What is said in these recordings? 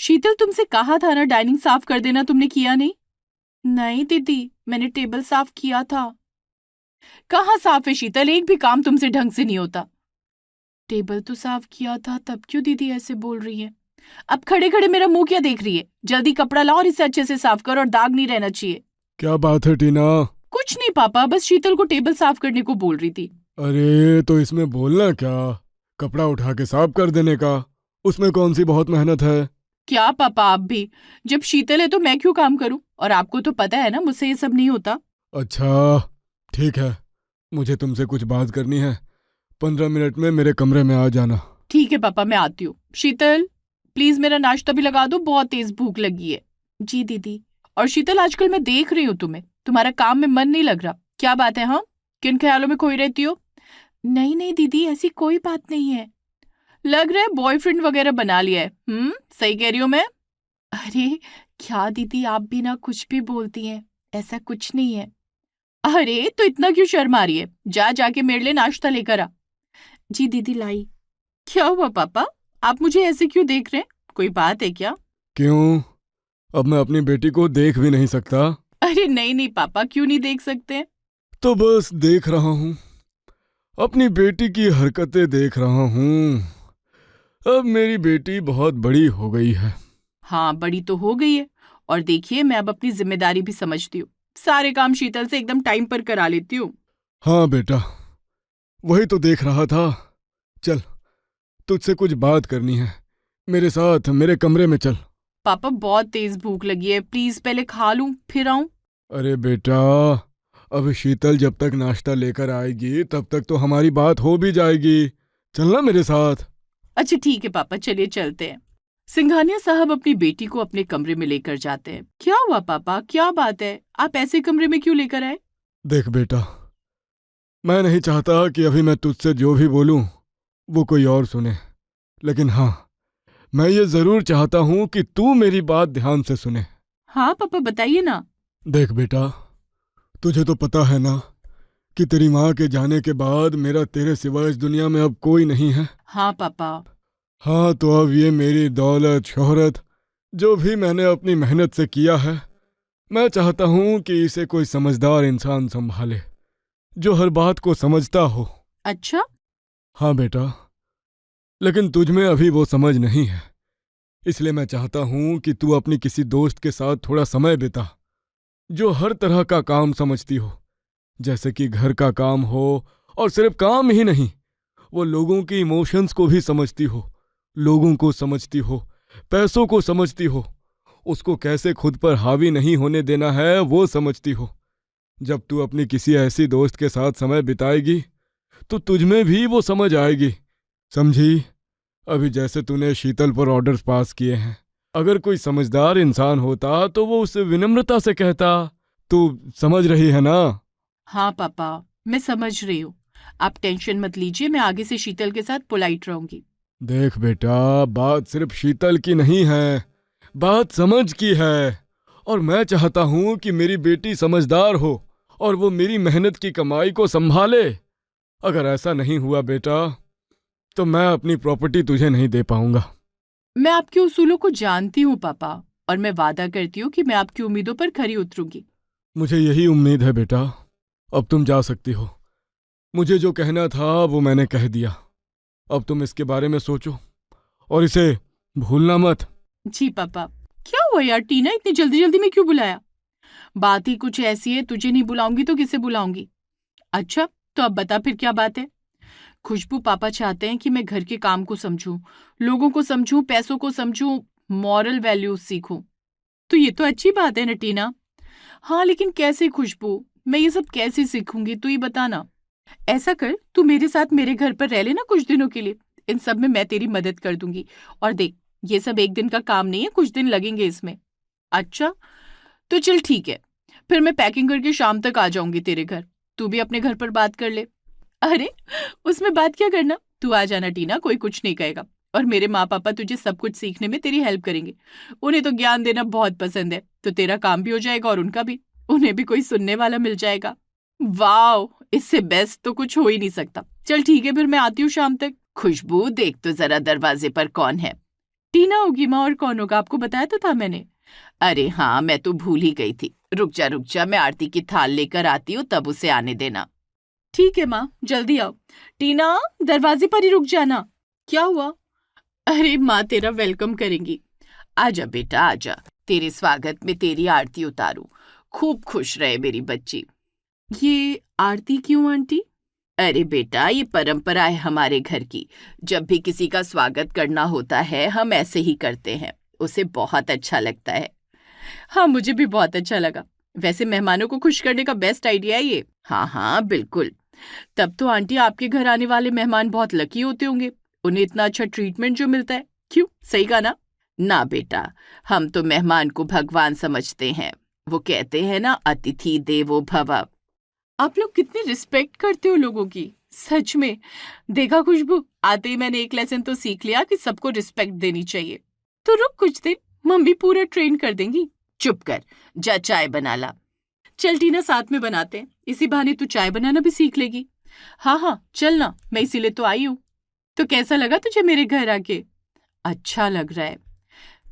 शीतल, तुमसे कहा था ना डाइनिंग साफ कर देना, तुमने किया नहीं? नहीं दीदी, मैंने टेबल साफ किया था। कहाँ साफ है शीतल, एक भी काम तुमसे ढंग से नहीं होता। टेबल तो साफ किया था, तब क्यों दीदी ऐसे बोल रही है? अब खड़े खड़े मेरा मुंह क्या देख रही है? जल्दी कपड़ा लाओ और इसे अच्छे से साफ करो और दाग नहीं रहना चाहिए। क्या बात है टीना? कुछ नहीं पापा, बस शीतल को टेबल साफ करने को बोल रही थी। अरे तो इसमें बोलना क्या, कपड़ा उठा के साफ कर देने का, उसमें कौन सी बहुत मेहनत है। क्या पापा आप भी, जब शीतल है तो मैं क्यों काम करूं? और आपको तो पता है ना मुझसे ये सब नहीं होता। अच्छा ठीक है, मुझे तुमसे कुछ बात करनी है। 15 मिनट में मेरे कमरे में आ जाना। ठीक है पापा, मैं आती हूँ। शीतल, प्लीज मेरा नाश्ता भी लगा दो, बहुत तेज भूख लगी है। जी दीदी। और शीतल, आजकल मैं देख रही हूँ तुम्हारा काम में मन नहीं लग रहा, क्या बात है? हाँ, किन ख्यालों में खोई रहती हो? नहीं नहीं दीदी, ऐसी कोई बात नहीं है। लग रहा है बॉयफ्रेंड वगैरह बना लिया है। सही कह रही हूँ मैं? अरे क्या दीदी, आप भी ना कुछ भी बोलती हैं, ऐसा कुछ नहीं है। अरे तो इतना क्यों शर्मा रही है? जाके मेरे लिए नाश्ता लेकर आ। जी दीदी, लाई। क्या हुआ पापा, आप मुझे ऐसे क्यों देख रहे हैं? कोई बात है क्या? क्यों, अब मैं अपनी बेटी को देख भी नहीं सकता? अरे नहीं नहीं पापा, क्यों नहीं देख सकते? तो बस देख रहा हूँ, अपनी बेटी की हरकतें देख रहा हूँ। अब मेरी बेटी बहुत बड़ी हो गई है। हाँ, बड़ी तो हो गई है। और देखिए, मैं अब अपनी जिम्मेदारी भी समझती हूँ, सारे काम शीतल से एकदम टाइम पर करा लेती हूँ। हाँ बेटा, वही तो देख रहा था। चल, तुझसे कुछ बात करनी है, मेरे साथ मेरे कमरे में चल। पापा बहुत तेज भूख लगी है, प्लीज पहले खा लूं फिर आऊं। अरे बेटा, अब शीतल जब तक नाश्ता लेकर आएगी तब तक तो हमारी बात हो भी जाएगी। चलना मेरे साथ। अच्छा ठीक है पापा, चलिए चलते हैं। सिंघानिया साहब अपनी बेटी को अपने कमरे में लेकर जाते हैं। क्या हुआ पापा, क्या बात है? आप ऐसे कमरे में क्यों लेकर आए? देख बेटा, मैं नहीं चाहता कि अभी मैं तुझसे जो भी बोलूं वो कोई और सुने, लेकिन हाँ, मैं ये जरूर चाहता हूं कि तू मेरी बात ध्यान से सुने। हाँ पापा, बताइए ना। देख बेटा, तुझे तो पता है ना कि तेरी माँ के जाने के बाद मेरा तेरे सिवा इस दुनिया में अब कोई नहीं है। हाँ पापा। हाँ, तो अब ये मेरी दौलत शोहरत जो भी मैंने अपनी मेहनत से किया है, मैं चाहता हूँ कि इसे कोई समझदार इंसान संभाले, जो हर बात को समझता हो। अच्छा। हाँ बेटा, लेकिन तुझ में अभी वो समझ नहीं है, इसलिए मैं चाहता हूँ कि तू अपनी किसी दोस्त के साथ थोड़ा समय बिता, जो हर तरह का काम समझती हो, जैसे कि घर का काम हो, और सिर्फ काम ही नहीं, वो लोगों की इमोशंस को भी समझती हो, लोगों को समझती हो, पैसों को समझती हो, उसको कैसे खुद पर हावी नहीं होने देना है वो समझती हो। जब तू अपनी किसी ऐसी दोस्त के साथ समय बिताएगी तो तुझमें भी वो समझ आएगी, समझी? अभी जैसे तूने शीतल पर ऑर्डर्स पास किए हैं, अगर कोई समझदार इंसान होता तो वो उसे विनम्रता से कहता। तू समझ रही है ना? हाँ पापा, मैं समझ रही हूँ। आप टेंशन मत लीजिए, मैं आगे से शीतल के साथ पोलाइट रहूंगी। देख बेटा, बात सिर्फ शीतल की नहीं है, बात समझ की है। और मैं चाहता हूं कि मेरी बेटी समझदार हो और वो मेरी मेहनत की कमाई को संभाले। अगर ऐसा नहीं हुआ बेटा, तो मैं अपनी प्रॉपर्टी तुझे नहीं दे पाऊंगा। मैं आपके उसूलों को जानती हूँ पापा, और मैं वादा करती हूँ कि मैं आपकी उम्मीदों पर खरी उतरूंगी। मुझे यही उम्मीद है बेटा। अब तुम जा सकती हो, मुझे जो कहना था वो मैंने कह दिया। अब तुम इसके बारे में सोचो और इसे भूलना मत। जी पापा। क्या हुआ यार टीना, इतनी जल्दी जल्दी में क्यों बुलाया? बात ही कुछ ऐसी है, तुझे नहीं बुलाऊंगी तो किसे बुलाऊंगी? अच्छा, तो अब बता फिर क्या बात है? खुशबू, पापा चाहते हैं कि मैं घर के काम को समझूं, लोगों को समझूं, पैसों को समझूं, मॉरल वैल्यूज सीखूं। तो ये तो अच्छी बात है ना टीना। हाँ लेकिन कैसे खुशबू, मैं ये सब कैसे सीखूंगी, तू ही बता ना। ऐसा कर, तू मेरे साथ मेरे घर पर रह लेना कुछ दिनों के लिए, इन सब में मैं तेरी मदद कर दूंगी। और देख, ये सब एक दिन का काम नहीं है, कुछ दिन लगेंगे इसमें। अच्छा, तो चल ठीक है, फिर मैं पैकिंग करके शाम तक आ जाऊंगी तेरे घर। तू भी अपने घर पर बात कर ले। अरे उसमें बात क्या करना, तू आ जाना टीना, कोई कुछ नहीं कहेगा। और मेरे माँ पापा तुझे सब कुछ सीखने में तेरी हेल्प करेंगे। उन्हें तो ज्ञान देना बहुत पसंद है, तो तेरा काम भी हो जाएगा और उनका भी। उन्हें भी कोई सुनने वाला मिल जाएगा। वाह, इससे बेस्ट तो कुछ हो ही नहीं सकता। चल ठीक है, फिर मैं आती हूँ शाम तक। खुशबू, देख तो जरा दरवाजे पर कौन है। टीना होगी माँ, और कौन होगा? आपको बताया तो था मैंने। अरे हाँ, मैं तो भूल ही गई थी। रुक जा, मैं आरती की थाल लेकर आती हूँ, तब उसे आने देना। ठीक है माँ, जल्दी आओ। टीना, दरवाजे पर ही रुक जाना। क्या हुआ? अरे माँ तेरा वेलकम करेंगी। आजा बेटा आजा, तेरे स्वागत में तेरी आरती उतारूं। खूब खुश रहे मेरी बच्ची। ये आरती क्यों आंटी? अरे बेटा, ये परंपरा है हमारे घर की। जब भी किसी का स्वागत करना होता है हम ऐसे ही करते हैं। उसे बहुत अच्छा लगता है। हाँ, मुझे भी बहुत अच्छा लगा। वैसे मेहमानों को खुश करने का बेस्ट आइडिया है ये। हाँ हाँ बिल्कुल। तब तो आंटी आपके घर आने वाले मेहमान बहुत लकी होते होंगे, उन्हें इतना अच्छा ट्रीटमेंट जो मिलता है। क्यों, सही कहा ना? ना बेटा, हम तो मेहमान को भगवान समझते हैं। वो कहते हैं ना, अतिथि देवो भव। आप लोग कितनी रिस्पेक्ट करते हो लोगों की, सच में। देखा खुशबू, आते ही मैंने एक लेसन तो सीख लिया कि सबको रिस्पेक्ट देनी चाहिए। तो रुक कुछ दिन, मम्मी पूरा ट्रेन कर देंगी। चुप कर, जा चाय बना ला। चल टीना, साथ में बनाते हैं, इसी बहाने तू चाय बनाना भी सीख लेगी। हाँ हाँ चल ना, मैं इसीलिए तो आई हूँ। तो कैसा लगा तुझे मेरे घर आके? अच्छा लग रहा है।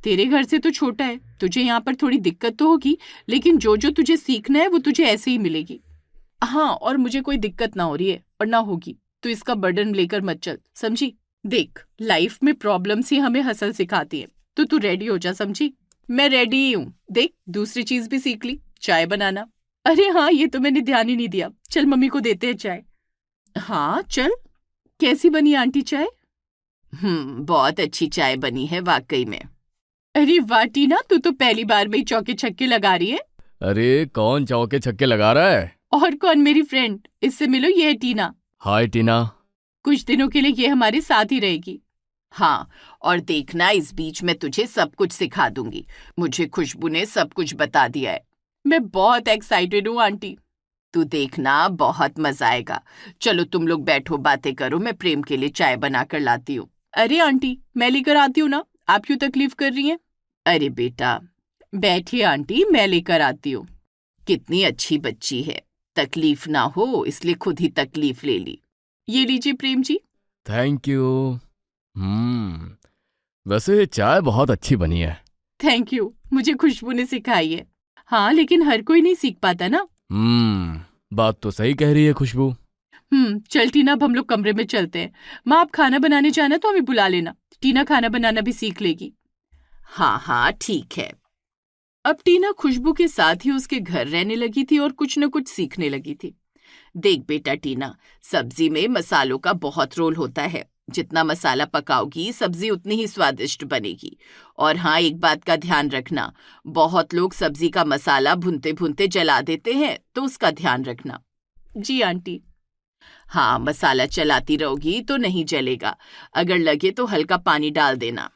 तेरे घर से तो छोटा है, तुझे यहाँ पर थोड़ी दिक्कत तो होगी, लेकिन जो जो तुझे सीखना है वो तुझे ऐसे ही मिलेगी। हाँ, और मुझे कोई दिक्कत ना हो रही है और ना होगी, तो इसका बर्डन लेकर मत चल, समझी? देख, लाइफ में प्रॉब्लम्स ही हमें हसल सिखाती है, तो तू रेडी हो जा, समझी? मैं रेडी ही हूँ। देख, दूसरी चीज भी सीख ली, चाय बनाना। अरे हाँ, ये तो मैंने ध्यान ही नहीं दिया। चल मम्मी को देते हैं चाय। हाँ चल। कैसी बनी आंटी चाय? बहुत अच्छी चाय बनी है वाकई में। अरे वाह टीना, तू तो पहली बार में ही चौके छक्के लगा रही है। अरे कौन चौके छक्के लगा रहा है? और कौन, मेरी फ्रेंड। इससे मिलो, ये है टीना। हाय टीना। कुछ दिनों के लिए ये हमारे साथ ही रहेगी। हाँ, और देखना, इस बीच में तुझे सब कुछ सिखा दूंगी। मुझे खुशबू ने सब कुछ बता दिया है। मैं बहुत एक्साइटेड हूँ आंटी। तू देखना, बहुत मजा आएगा। चलो तुम लोग बैठो, बातें करो, मैं प्रेम के लिए चाय बना कर लाती हूँ। अरे आंटी, मैं लेकर आती हूँ ना, आप क्यों तकलीफ कर रही हैं? अरे बेटा, बैठिए आंटी, मैं लेकर आती हूँ। कितनी अच्छी बच्ची है, तकलीफ ना हो इसलिए खुद ही तकलीफ ले ली। ये लीजिए प्रेम जी। Thank you. वैसे चाय बहुत अच्छी बनी है। थैंक यू, मुझे खुशबू ने सिखाई है। हाँ, लेकिन हर कोई नहीं सीख पाता ना। बात तो सही कह रही है खुशबू। चल टीना, अब हम लोग कमरे में चलते हैं। माँ, आप खाना बनाने जाना तो हमें बुला लेना, टीना खाना बनाना भी सीख लेगी। हाँ हाँ ठीक है। अब टीना खुशबू के साथ ही उसके घर रहने लगी थी और कुछ न कुछ सीखने लगी थी। देख बेटा टीना, सब्जी में मसालों का बहुत रोल होता है। जितना मसाला पकाओगी सब्जी उतनी ही स्वादिष्ट बनेगी। और हाँ, एक बात का ध्यान रखना, बहुत लोग सब्जी का मसाला भूनते भूनते जला देते हैं, तो उसका ध्यान रखना। जी आंटी। हाँ, मसाला चलाती रहोगी तो नहीं जलेगा। अगर लगे तो हल्का पानी डाल देना।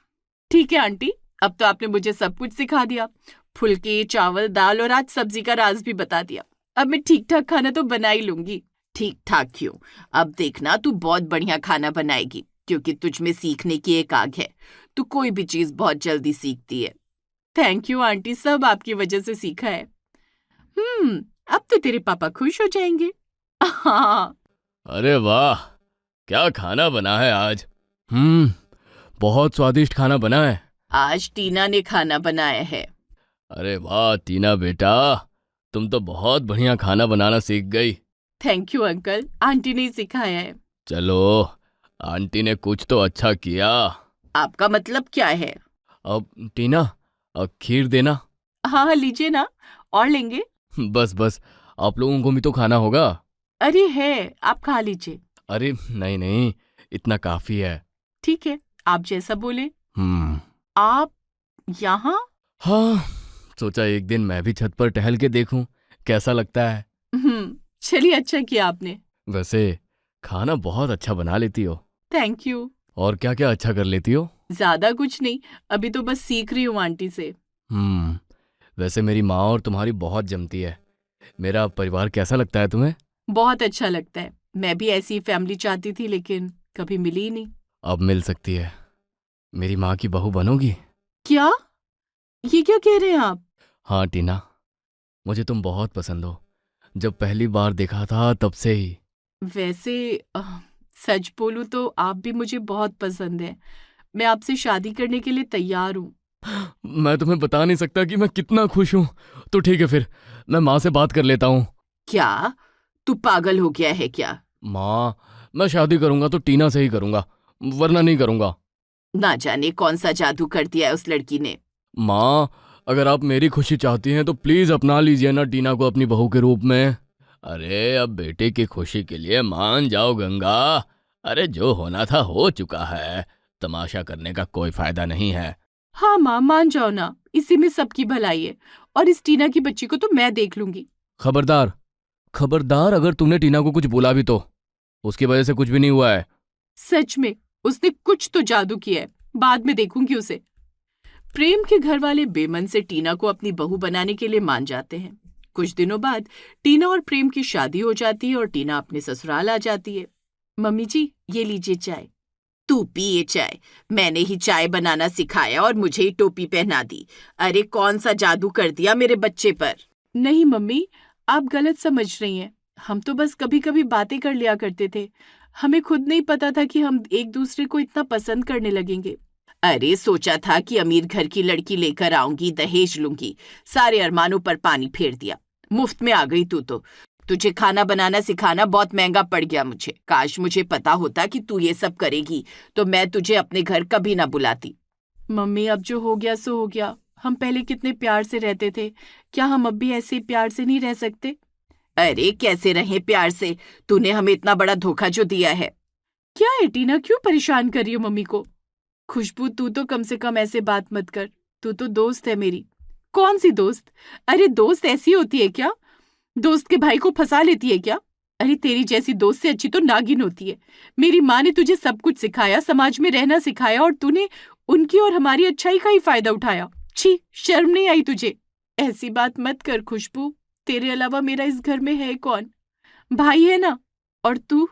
ठीक है आंटी, अब तो आपने मुझे सब कुछ सिखा दिया। फुल्के, चावल, दाल और आज सब्जी का राज भी बता दिया। अब मैं ठीक ठाक खाना तो बना ही लूंगी। ठीक ठाक क्यों, अब देखना तू बहुत बढ़िया खाना बनाएगी, क्योंकि तुझ में सीखने की एक आग है। तू कोई भी चीज बहुत जल्दी सीखती है। थैंक यू आंटी, सब आपकी वजह से सीखा है। अब तो तेरे पापा खुश हो जाएंगे। हाँ। अरे वाह, क्या खाना बना है आज। बहुत स्वादिष्ट खाना बना है। आज टीना ने खाना बनाया है। अरे वाह टीना बेटा, तुम तो बहुत बढ़िया खाना बनाना सीख गई। थैंक यू अंकल, आंटी ने सिखाया है। चलो, आंटी ने कुछ तो अच्छा किया। आपका मतलब क्या है? अब टीना, खीर देना। हाँ हाँ लीजिए ना, और लेंगे? बस बस, आप लोगों को भी तो खाना होगा। अरे है, आप खा लीजिए। अरे नहीं नहीं, इतना काफी है। ठीक है, आप जैसा बोले। हम्म आप यहाँ? हाँ, सोचा एक दिन मैं भी छत पर टहल के देखूं कैसा लगता है। चलिए, अच्छा किया आपने। वैसे खाना बहुत अच्छा बना लेती हो। Thank you. और क्या क्या अच्छा कर लेती हो? ज्यादा कुछ नहीं, अभी तो बस सीख रही हूँ आंटी से। वैसे मेरी माँ और तुम्हारी बहुत जमती है। मेरा परिवार कैसा लगता है तुम्हें? बहुत अच्छा लगता है। मैं भी ऐसी फैमिली चाहती थी, लेकिन कभी मिली ही नहीं। अब मिल सकती है। मेरी माँ की बहू बनोगी? क्या? ये क्या कह रहे हैं आप? हाँ टीना, मुझे तुम बहुत पसंद हो। जब पहली बार देखा था तब से ही। वैसे सच बोलूं तो आप भी मुझे बहुत पसंद है, मैं आपसे शादी करने के लिए तैयार हूँ। मैं तुम्हें बता नहीं सकता कि मैं कितना खुश हूँ। तो ठीक है फिर, मैं माँ से बात कर लेता हूँ। क्या तू पागल हो गया है क्या? माँ, मैं शादी करूंगा तो टीना से ही करूंगा, वरना नहीं करूंगा। ना जाने कौन सा जादू कर दिया है उस लड़की ने। माँ, अगर आप मेरी खुशी चाहती हैं तो प्लीज अपना लीजिए ना टीना को अपनी बहू के रूप में। अरे अब बेटे की खुशी के लिए मान जाओ गंगा। अरे जो होना था हो चुका है, तमाशा करने का कोई फायदा नहीं है। हाँ माँ, मान जाओ ना, इसी में सबकी भलाई है। और इस टीना की बच्ची को तो मैं देख लूंगी। खबरदार, खबरदार, अगर तुमने टीना को कुछ बोला भी तो उसकी वजह से कुछ भी नहीं हुआ है। सच में उसने कुछ तो जादू किया है, बाद में देखूंगी उसे। प्रेम के घर वाले बेमन से टीना को अपनी बहू बनाने के लिए मान जाते हैं। कुछ दिनों बाद टीना और प्रेम की शादी हो जाती है और टीना अपने ससुराल आ जाती है। मम्मी जी, ये लीजिए चाय। तू पिए चाय। मैंने ही चाय बनाना सिखाया और मुझे ही टोपी पहना दी। अरे कौन सा जादू कर दिया मेरे बच्चे पर। नहीं मम्मी, आप गलत समझ रही हैं। हम तो बस कभी कभी बातें कर लिया करते थे। हमें खुद नहीं पता था कि हम एक दूसरे को इतना पसंद करने लगेंगे। अरे सोचा था कि अमीर घर की लड़की लेकर आऊंगी, दहेज लूंगी। सारे अरमानों पर पानी फेर दिया। मुफ्त में आ गई तू तो। तुझे खाना बनाना सिखाना बहुत महंगा पड़ गया मुझे। काश मुझे पता होता कि तू ये सब करेगी तो मैं तुझे अपने घर कभी ना बुलाती। मम्मी, अब जो हो गया सो हो गया। हम पहले कितने प्यार से रहते थे, क्या हम अब भी ऐसे प्यार से नहीं रह सकते? अरे कैसे रहें प्यार से? तूने हमें इतना बड़ा धोखा जो दिया है। क्या है टीना, क्यों परेशान कर रही हो मम्मी को? खुशबू, तू तो कम से कम ऐसे बात मत कर। तू तो दोस्त है मेरी। कौन सी दोस्त? अरे दोस्त ऐसी होती है क्या? दोस्त के भाई को फंसा लेती है क्या? अरे तेरी जैसी दोस्त से अच्छी तो नागिन होती है। मेरी माँ ने तुझे सब कुछ सिखाया, समाज में रहना सिखाया, और तूने उनकी और हमारी अच्छाई का ही फायदा उठाया। छी, शर्म नहीं आई तुझे? ऐसी बात मत कर खुशबू। तेरे अलावा मेरा इस घर में है कौन? भाई है ना? और तू?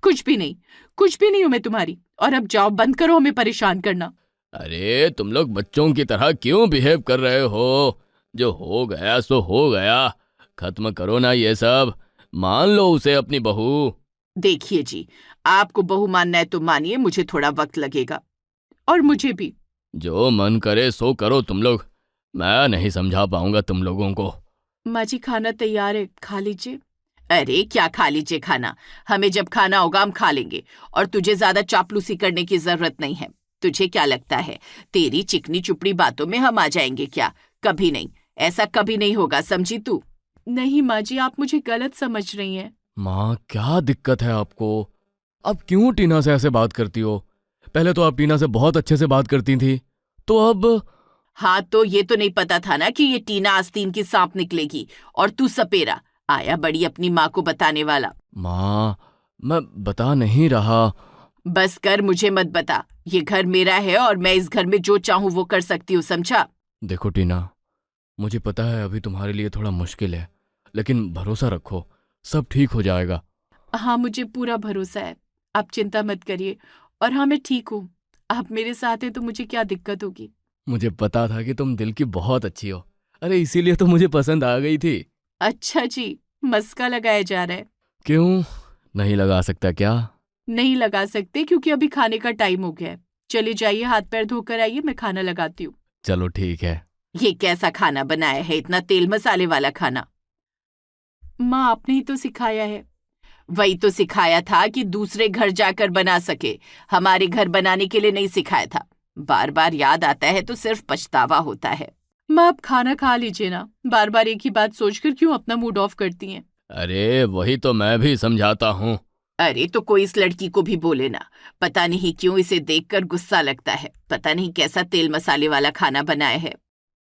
कुछ भी नहीं। कुछ भी नहीं हूं मैं तुम्हारी। और अब जाओ, बंद करो हमें परेशान करना। अरे तुम लोग बच्चों की तरह क्यों बिहेव कर रहे हो? जो हो गया सो हो गया, खत्म करो ना ये सब। मान लो उसे अपनी बहू। देखिए जी, आपको बहू मानना है तो मानिए, मुझे थोड़ा वक्त लगेगा। और मुझे भी। जो मन करे सो करो तुम लोग। मैं नहीं समझा पाऊंगा तुम लोगों को। माँ जी, खाना तैयार है, खा लीजिए। अरे क्या खा लीजिए खाना? हमें जब खाना होगा हम खा लेंगे। और तुझे ज्यादा चापलूसी करने की जरूरत नहीं है। तुझे क्या लगता है तेरी चिकनी चुपड़ी बातों में हम आ जाएंगे क्या? कभी नहीं। ऐसा कभी नहीं होगा, समझी तू? नहीं माँ जी, आप मुझे गलत समझ रही हैं। माँ, क्या दिक्कत है आपको? अब क्यों टीना से ऐसे बात करती हो? पहले तो आप टीना से बहुत अच्छे से बात करती थी, तो अब? हाँ तो ये तो नहीं पता था ना कि ये टीना आस्तीन की सांप निकलेगी। और तू सपेरा आया बड़ी अपनी माँ को बताने वाला। माँ, मैं बता नहीं रहा। बस कर, मुझे मत बता। ये घर मेरा है और मैं इस घर में जो चाहूं वो कर सकती हूँ, समझा? देखो टीना, मुझे पता है अभी तुम्हारे लिए थोड़ा मुश्किल है, लेकिन भरोसा रखो, सब ठीक हो जाएगा। हाँ, मुझे पूरा भरोसा है। आप चिंता मत करिए। और हाँ, मैं ठीक हूँ। आप मेरे साथ हैं तो मुझे क्या दिक्कत होगी? मुझे पता था कि तुम दिल की बहुत अच्छी हो। अरे इसीलिए तो मुझे पसंद आ गई थी। अच्छा जी, मस्का लगाया जा रहा है। क्यों नहीं लगा सकता क्या? नहीं लगा सकते क्योंकि अभी खाने का टाइम हो गया है। चले जाइए, हाथ पैर धोकर आइए, मैं खाना लगाती हूँ। चलो ठीक है। ये कैसा खाना बनाया है, इतना तेल मसाले वाला खाना? माँ, आपने ही तो सिखाया है। वही तो सिखाया था कि दूसरे घर जाकर बना सके। हमारे घर बनाने के लिए नहीं सिखाया था। बार बार याद आता है तो सिर्फ पछतावा होता है। माँ, आप खाना खा लीजिए ना। बार बार एक ही बात सोचकर क्यों अपना मूड ऑफ करती हैं? अरे वही तो मैं भी समझाता हूँ। अरे तो कोई इस लड़की को भी बोले ना। पता नहीं क्यों इसे देखकर गुस्सा लगता है। पता नहीं कैसा तेल मसाले वाला खाना बनाया है।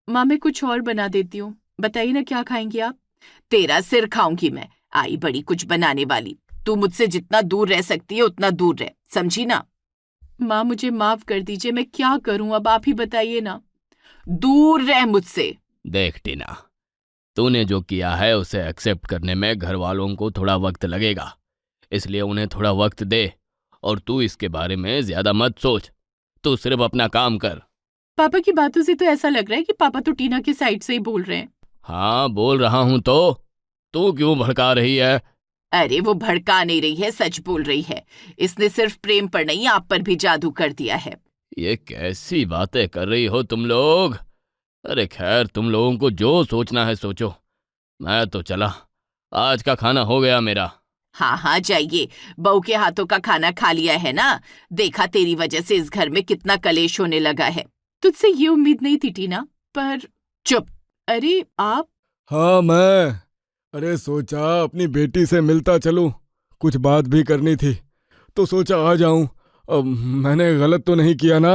माँ, मैं कुछ और बना देती हूँ। बताइए ना, क्या खाएंगी आप? तेरा सिर खाऊंगी मैं। आई बड़ी कुछ बनाने वाली। तू मुझसे जितना दूर रह सकती है उतना दूर रह, समझी ना? माँ, मुझे माफ कर दीजिए। मैं क्या करूं, अब आप ही बताइए ना। दूर रह मुझसे। देख टीना, तूने जो किया है उसे एक्सेप्ट करने में घर वालों को थोड़ा वक्त लगेगा, इसलिए उन्हें थोड़ा वक्त दे। और तू इसके बारे में ज्यादा मत सोच, तू सिर्फ अपना काम कर। पापा की बातों से तो ऐसा लग रहा है कि पापा तो टीना की साइड से ही बोल रहे हैं। हाँ बोल रहा हूं तो तू क्यों भड़का रही है? अरे वो भड़का नहीं रही है, सच बोल रही है। इसने सिर्फ प्रेम पर नहीं, आप पर भी जादू कर दिया है। ये कैसी बातें कर रही हो तुम लोग? अरे खैर, तुम लोगों को जो सोचना है सोचो, मैं तो चला। आज का खाना हो गया मेरा। हाँ हाँ जाइए, बहू के हाथों का खाना खा लिया है ना। देखा, तेरी वजह से इस घर में कितना कलेश होने लगा है। तुझसे ये उम्मीद नहीं थी टीना, पर चुप। अरे आप। हाँ मैं, अरे सोचा अपनी बेटी से मिलता चलूं, कुछ बात भी करनी थी तो सोचा आ जाऊं। अब मैंने गलत तो नहीं किया ना?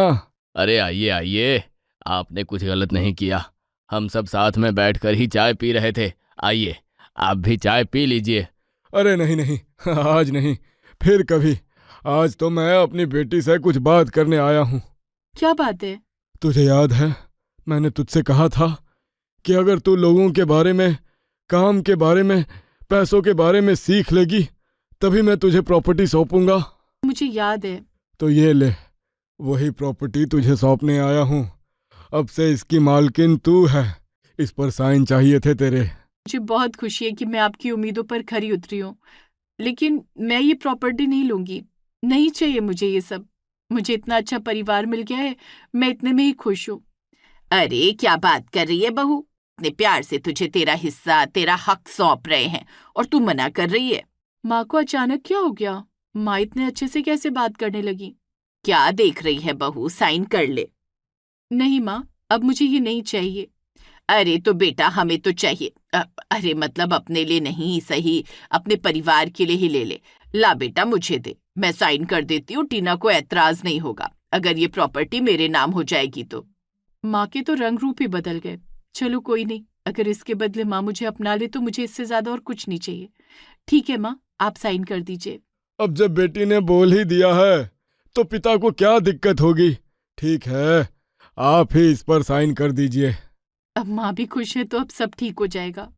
अरे आइए आइए, आपने कुछ गलत नहीं किया। हम सब साथ में बैठकर ही चाय पी रहे थे। आइए, आप भी चाय पी लीजिए। अरे नहीं नहीं, आज नहीं, फिर कभी। आज तो मैं अपनी बेटी से कुछ बात करने आया हूँ। क्या बात है? तुझे याद है मैंने तुझसे कहा था कि अगर तू लोगों के बारे में, काम के बारे में, पैसों के बारे में सीख लेगी तभी मैं तुझे प्रॉपर्टी सौंपूंगा। मुझे याद है। तो ये ले, वही प्रॉपर्टी तुझे सौंपने आया हूँ। अब से इसकी मालकिन तू है। इस पर साइन चाहिए थे तेरे। मुझे बहुत खुशी है कि मैं आपकी उम्मीदों पर खरी उतरी हूँ, लेकिन मैं ये प्रॉपर्टी नहीं लूंगी। नहीं चाहिए मुझे ये सब। मुझे इतना अच्छा परिवार मिल गया है, मैं इतने में ही खुश हूँ। अरे क्या बात कर रही है बहू? इतने प्यार से तुझे तेरा हिस्सा, तेरा हक सौंप रहे हैं और तू मना कर रही है। माँ को अचानक क्या हो गया? माँ इतने अच्छे से कैसे बात करने लगी? क्या देख रही है बहू, साइन कर ले। नहीं माँ, अब मुझे ये नहीं चाहिए। अरे तो बेटा, हमें तो चाहिए। अरे मतलब अपने लिए नहीं सही, अपने परिवार के लिए ही ले ले। ला बेटा, मुझे दे, मैं साइन कर देती हूँ। टीना को ऐतराज नहीं होगा अगर ये प्रॉपर्टी मेरे नाम हो जाएगी तो। माँ के तो रंग रूप ही बदल गए। चलो कोई नहीं, अगर इसके बदले माँ मुझे अपना ले तो मुझे इससे ज्यादा और कुछ नहीं चाहिए। ठीक है माँ, आप साइन कर दीजिए। अब जब बेटी ने बोल ही दिया है तो पिता को क्या दिक्कत होगी? ठीक है, आप ही इस पर साइन कर दीजिए। अब माँ भी खुश है तो अब सब ठीक हो जाएगा।